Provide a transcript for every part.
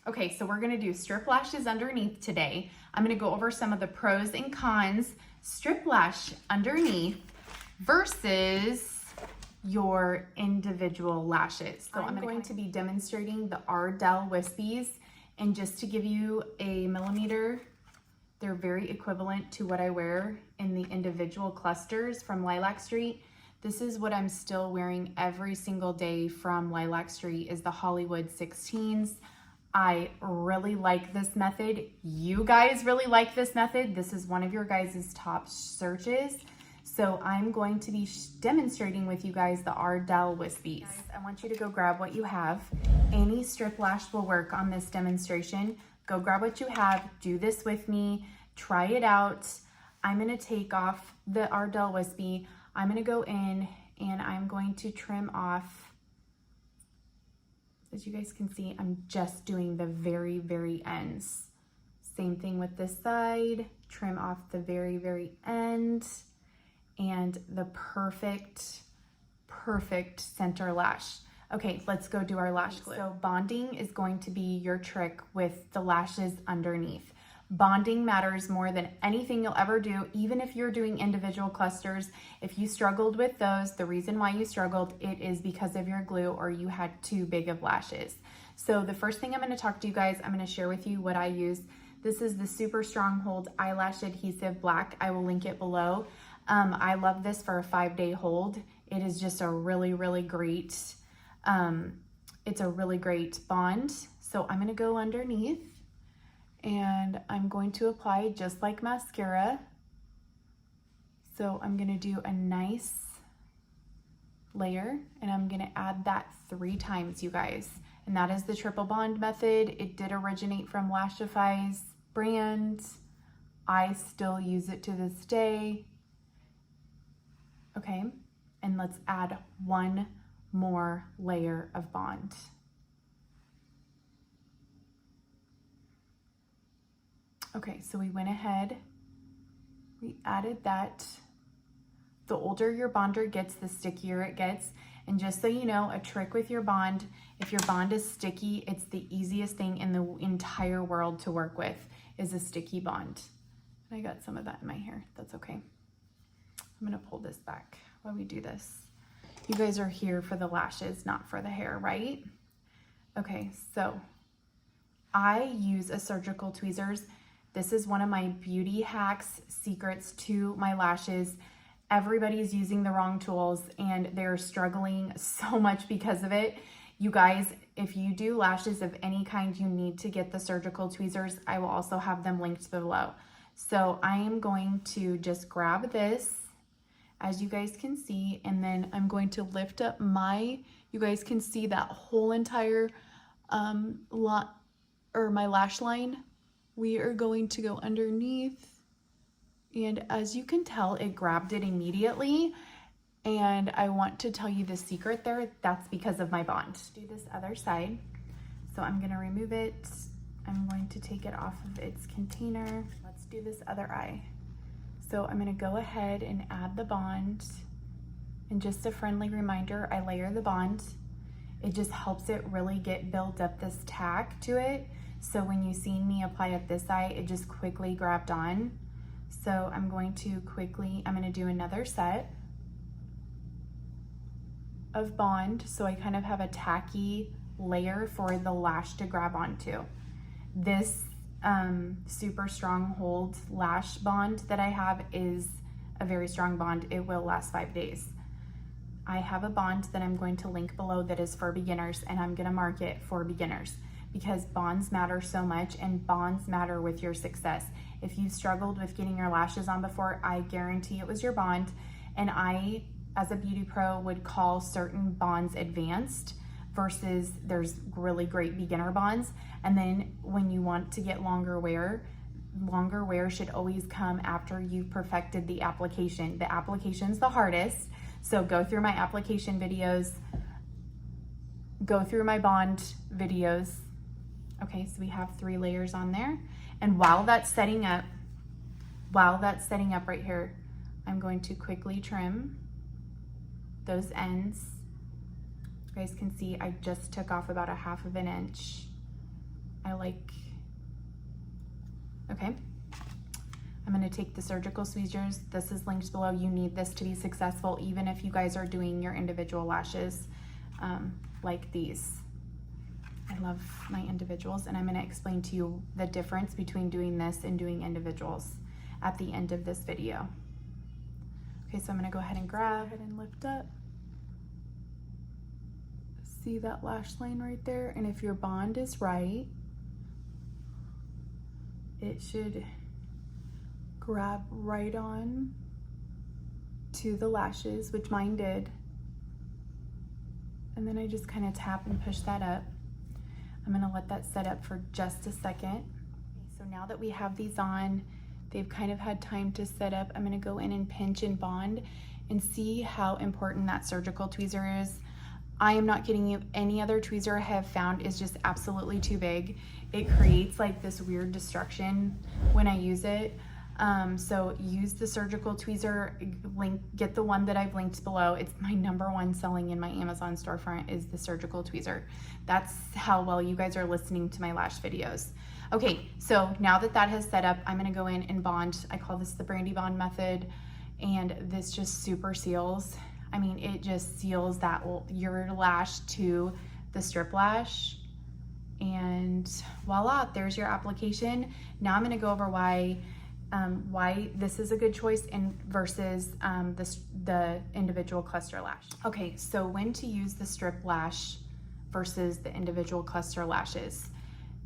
Okay, so we're gonna do strip lashes underneath today. I'm gonna go over some of the pros and cons, strip lash underneath versus your individual lashes. So I'm going to be demonstrating the Ardell Wispies, and just to give you a millimeter, they're very equivalent to what I wear in the individual clusters from Lilac Street. This is what I'm still wearing every single day from Lilac Street, is the Hollywood 16s. I really like this method. You guys really like this method. This is one of your guys' top searches. So I'm going to be demonstrating with you guys the Ardell Wispies. I want you to go grab what you have. Any strip lash will work on this demonstration. Go grab what you have, do this with me, try it out. I'm gonna take off the Ardell Wispy. I'm gonna go in and I'm going to trim off. As you guys can see, I'm just doing the very, very ends. Same thing with this side, trim off the very, very end, and the perfect center lash. Okay, let's go do our lash glue. So bonding is going to be your trick with the lashes underneath. Bonding matters more than anything you'll ever do, even if you're doing individual clusters. If you struggled with those, the reason why you struggled, it is because of your glue or you had too big of lashes. So the first thing I'm gonna talk to you guys, I'm gonna share with you what I use. This is the Super Stronghold Eyelash Adhesive Black. I will link it below. I love this for a 5-day hold. It is just a really, really great, it's a really great bond. So I'm gonna go underneath, and I'm going to apply just like mascara. So I'm gonna do a nice layer, and I'm gonna add that 3 times, you guys. And that is the triple bond method. It did originate from LASHESfor's brand. I still use it to this day. Okay, and let's add 1 more layer of bond. Okay, so we went ahead, we added that. The older your bonder gets, the stickier it gets. And just so you know, a trick with your bond, if your bond is sticky, it's the easiest thing in the entire world to work with, is a sticky bond. I got some of that in my hair, that's okay. I'm gonna pull this back while we do this. You guys are here for the lashes, not for the hair, right? Okay, so I use a surgical tweezers. This is one of my beauty hacks, secrets to my lashes. Everybody's using the wrong tools and they're struggling so much because of it. You guys, if you do lashes of any kind, you need to get the surgical tweezers. I will also have them linked below. So I am going to just grab this, as you guys can see, and then I'm going to lift up my, you guys can see that whole entire my lash line. We are going to go underneath, and as you can tell, it grabbed it immediately. And I want to tell you the secret there, that's because of my bond. Do this other side. So I'm gonna remove it. I'm going to take it off of its container. Let's do this other eye. So I'm gonna go ahead and add the bond. And just a friendly reminder, I layer the bond. It just helps it really build up this tack to it. So when you see me apply it this eye, it just quickly grabbed on. So I'm going to I'm gonna do another set of bond. So I kind of have a tacky layer for the lash to grab onto. This Super Stronghold lash bond that I have is a very strong bond. It will last 5 days. I have a bond that I'm going to link below that is for beginners, and I'm gonna mark it for beginners because bonds matter so much, and bonds matter with your success. If you've struggled with getting your lashes on before, I guarantee it was your bond. And I, as a beauty pro, would call certain bonds advanced versus there's really great beginner bonds. And then when you want to get longer wear should always come after you've perfected the application. The application's the hardest. So go through my application videos, go through my bond videos. Okay, so we have 3 layers on there. And while that's setting up right here, I'm going to quickly trim those ends. You guys can see I just took off about 1/2 of an inch. Okay. I'm going to take the surgical tweezers. This is linked below. You need this to be successful, even if you guys are doing your individual lashes like these. I love my individuals, and I'm going to explain to you the difference between doing this and doing individuals at the end of this video. Okay, so I'm going to go ahead and grab and lift up. See that lash line right there? And if your bond is right, it should grab right on to the lashes, which mine did. And then I just kind of tap and push that up. I'm gonna let that set up for just a second. Okay, so now that we have these on, they've kind of had time to set up. I'm gonna go in and pinch and bond and see how important that surgical tweezer is. I am not kidding you. Any other tweezer I have found is just absolutely too big. It creates like this weird destruction when I use it. So use the surgical tweezer, get the one that I've linked below. It's my #1 selling in my Amazon storefront is the surgical tweezer. That's how well you guys are listening to my lash videos. Okay, so now that that has set up, I'm gonna go in and bond. I call this the Brandi bond method, and this just super seals. I mean, it just seals that your lash to the strip lash. And voila, there's your application. Now I'm gonna go over why this is a good choice versus the individual cluster lash. Okay, so when to use the strip lash versus the individual cluster lashes.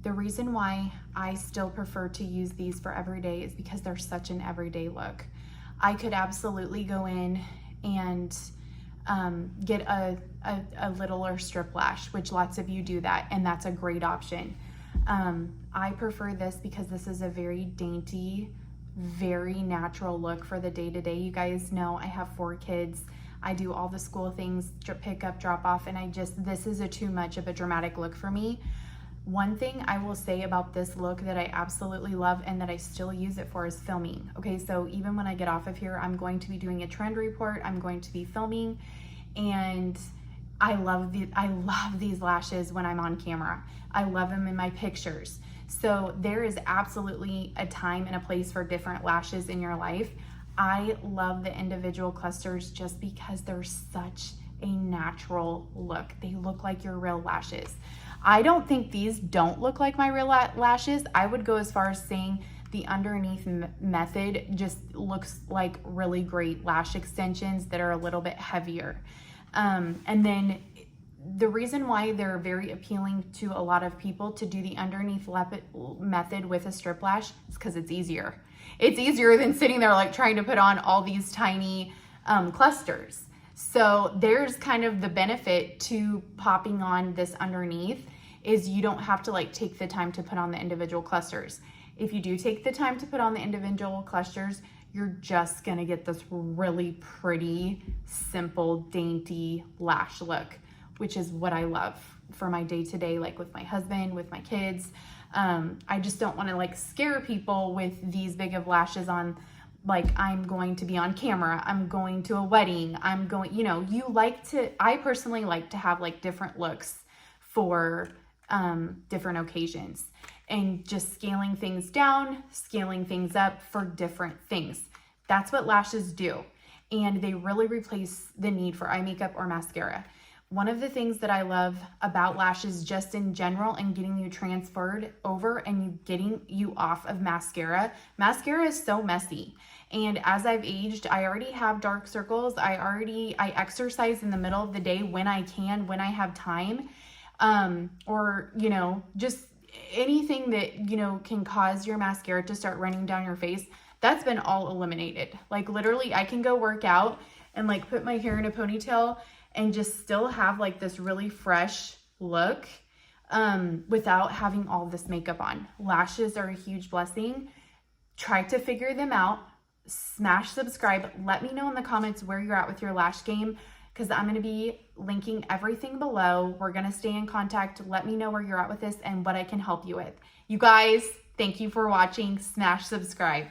The reason why I still prefer to use these for everyday is because they're such an everyday look. I could absolutely go in and get a littler strip lash, which lots of you do that, and that's a great option. I prefer this because this is a very dainty, very natural look for the day-to-day. You guys know I have 4 kids. I do all the school things, pick up, drop off, and this is too much of a dramatic look for me. One thing I will say about this look that I absolutely love and that I still use it for is filming. Okay, so even when I get off of here, I'm going to be doing a trend report, I'm going to be filming, and I love these lashes when I'm on camera. I love them in my pictures. So there is absolutely a time and a place for different lashes in your life. I love the individual clusters just because they're such a natural look. They look like your real lashes. I don't think these don't look like my real lashes. I would go as far as saying the underneath method just looks like really great lash extensions that are a little bit heavier. And then the reason why they're very appealing to a lot of people to do the underneath method with a strip lash is because it's easier. It's easier than sitting there like trying to put on all these tiny clusters. So there's kind of the benefit to popping on this underneath is you don't have to like take the time to put on the individual clusters. If you do take the time to put on the individual clusters, you're just gonna get this really pretty, simple, dainty lash look, which is what I love for my day-to-day, like with my husband, with my kids. I just don't wanna like scare people with these big of lashes on, like I'm going to be on camera, I'm going to a wedding, I'm going, you know, I personally like to have like different looks for different occasions and just scaling things down, scaling things up for different things. That's what lashes do. And they really replace the need for eye makeup or mascara. One of the things that I love about lashes just in general and getting you transferred over and getting you off of mascara is so messy. And as I've aged, I already have dark circles. I exercise in the middle of the day when I can, when I have time, or, you know, just anything that, you know, can cause your mascara to start running down your face. That's been all eliminated. Like literally I can go work out and like put my hair in a ponytail and just still have like this really fresh look without having all this makeup on. Lashes are a huge blessing. Try to figure them out. Smash subscribe. Let me know in the comments where you're at with your lash game, because I'm going to be linking everything below. We're going to stay in contact. Let me know where you're at with this and what I can help you with. You guys, thank you for watching. Smash subscribe.